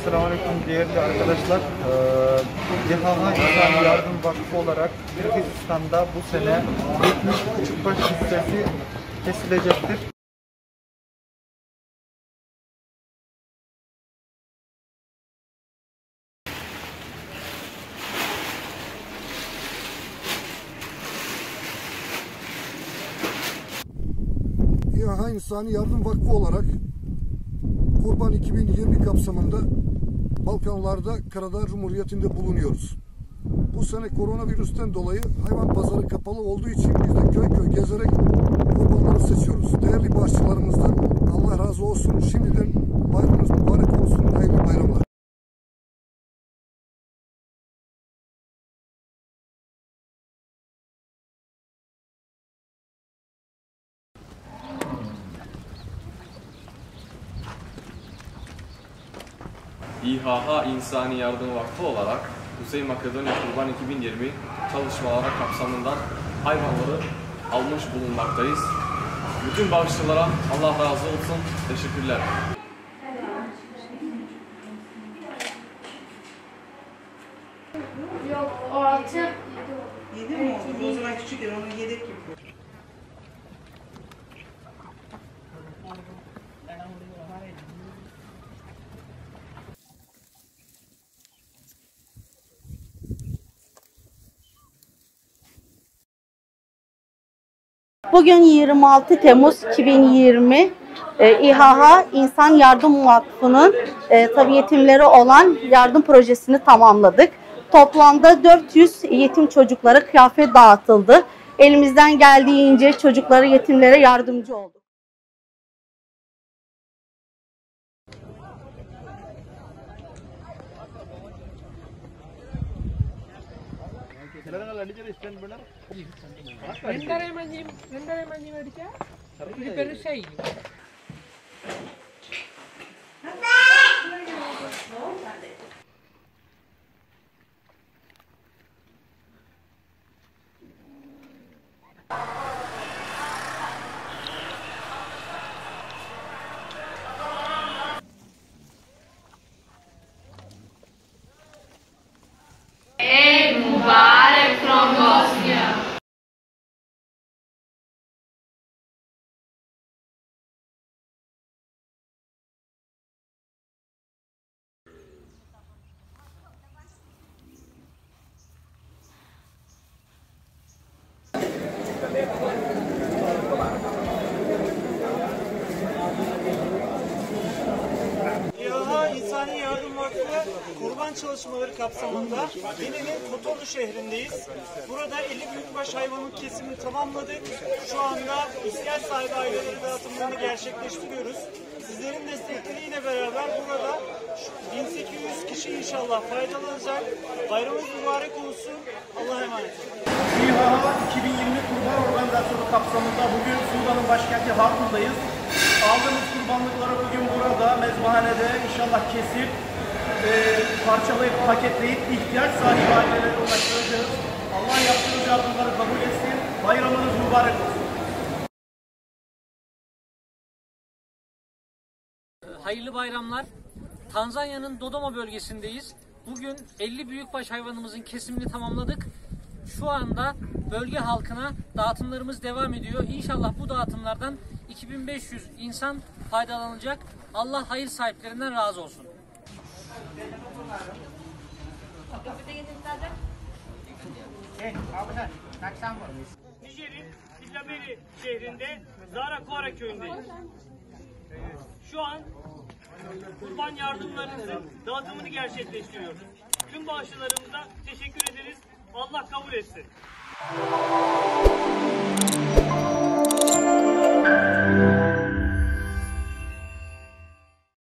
Selamünaleyküm değerli arkadaşlar. İHA İnsan Yardım Vakfı olarak Kırgızistan'da bu sene 70 baş hissesi kesilecektir. İHA İnsani Yardım Vakfı olarak Kurban 2020 kapsamında Balkanlarda Karadağ Cumhuriyeti'nde bulunuyoruz. Bu sene koronavirüsten dolayı hayvan pazarı kapalı olduğu için biz de köy köy gezerek kurbanları seçiyoruz. Değerli bağışçılarımızdan Allah razı olsun. Şimdiden bayramınız mübarek olsun. Hayırlı bayramlar. İHA İnsani Yardım Vakfı olarak Kuzey Makedonya Kurban 2020 çalışmaları kapsamında hayvanları almış bulunmaktayız. Bütün bağışçılara Allah razı olsun. Teşekkürler. Yok, o 6. 7 mi oldu? O zaman küçük yer, onu yedek gibi. Bugün 26 Temmuz 2020 İHA İnsan Yardım Vakfı'nın tabii yetimleri olan yardım projesini tamamladık. Toplamda 400 yetim çocuklara kıyafet dağıtıldı. Elimizden geldiğince çocuklara, yetimlere yardımcı olduk. Mubarak from Bosnia. İHA İnsani Yardım Vakfı kurban çalışmaları kapsamında Benin'in Kotorlu şehrindeyiz. Burada 50 büyükbaş hayvanın kesimini tamamladık. Şu anda ihtiyaç sahibi ailelere dağıtımlarını gerçekleştiriyoruz. Sizlerin destekleriyle beraber burada 1800 kişi inşallah faydalanacak. Bayramınız mübarek olsun. Allah'a emanet olun. İHA 2020 Kurban Organizasyonu kapsamında bugün Sudan'ın başkenti Hartum'dayız. Aldığımız kurbanlıkları bugün burada mezbahanede inşallah kesip parçalayıp paketleyip ihtiyaç sahibi ailelere ulaştıracağız. Allah yaptığınız yardımları kabul etsin. Bayramınız mübarek olsun. Hayırlı bayramlar. Tanzanya'nın Dodoma bölgesindeyiz. Bugün 50 büyükbaş hayvanımızın kesimini tamamladık. Şu anda bölge halkına dağıtımlarımız devam ediyor. İnşallah bu dağıtımlardan 2500 insan faydalanacak. Allah hayır sahiplerinden razı olsun. Nijer'in Billaberi şehrinde Zara Kuara köyündeyiz. Şu an kurban yardımlarınızın dağıtımını gerçekleştiriyoruz. Tüm bağışçılarımıza teşekkür ederiz. Allah kabul etsin.